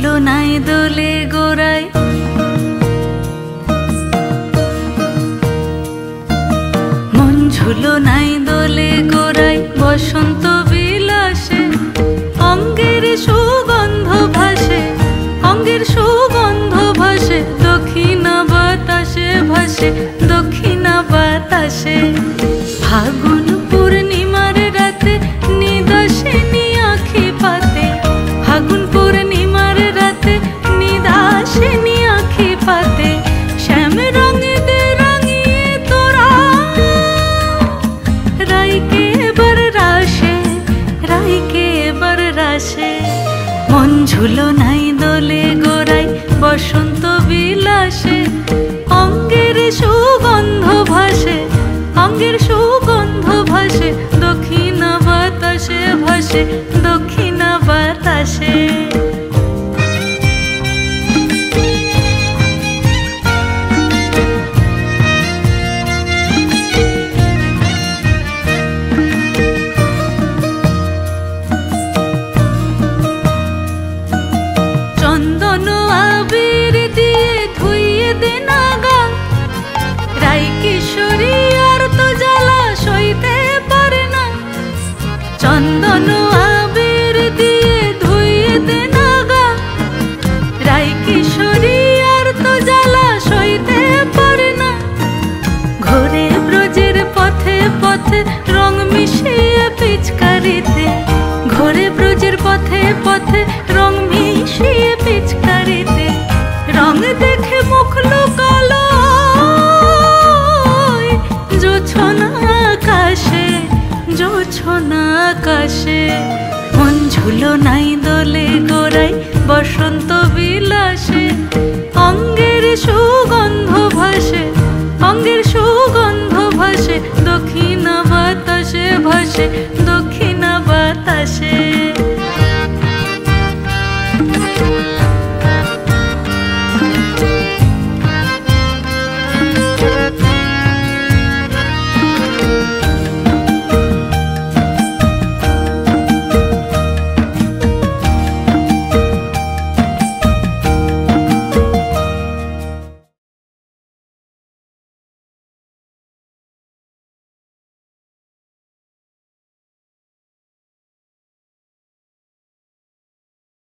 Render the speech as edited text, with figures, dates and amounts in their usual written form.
ঝুলো নাই দোলে গোড়ায়, মন ঝুলো নাই দোলে গোড়ায়, বসন্ত বিলাসে অঙ্গের সুগন্ধ ভাসে, অঙ্গের সুগন্ধ ভাসে, দক্ষিণা বাতাসে ভাসে, দক্ষিণা বাতাসে। ফাগুন পূর্ণিমার রাতে নিদাসিনী আঁখি পাতে, ফাগুন পূর্ণিমার রাতে নিদাসিনী আঁখি পাতে, শ্যাম রঙে দে রাঙিয়ে তোরা রাইকে এবার রাশে, রাইকে এবার রাশে। মন ঝুলো নাই দোলে গোড়ায়, বসন্ত বিলাসে অঙ্গের সুগন্ধ ভাসে, অঙ্গের সুগন্ধ ভাসে, দক্ষিণা বাতাসে ভাসে, দক্ষিণা বাতাসে। চন্দন আবির দিয়ে ধুইয়ে দে না গা, রাই কিশোরী আর তো জ্বালা সইতে পারে না। চন্দন আবির দিয়ে ধুইয়ে দে না গা, রাই কিশোরী আর তো জ্বালা সইতে পারে না। ঘোরে ব্রজের পথে পথে রং মিশিয়ে পিচকারিতে, ঘোরে ব্রজের পথে পথে রং মিশিয়ে পিচকারিতে, রং দেখে মুখ লুকালো জোছনা আকাশে, জোছনা আকাশে। মন ঝুলো নাই দোলে গোড়ায়, বসন্ত বিলাসে অঙ্গের সুগন্ধ ভাসে, অঙ্গের সুগন্ধ ভাসে, দক্ষিণা বাতাসে ভাসে।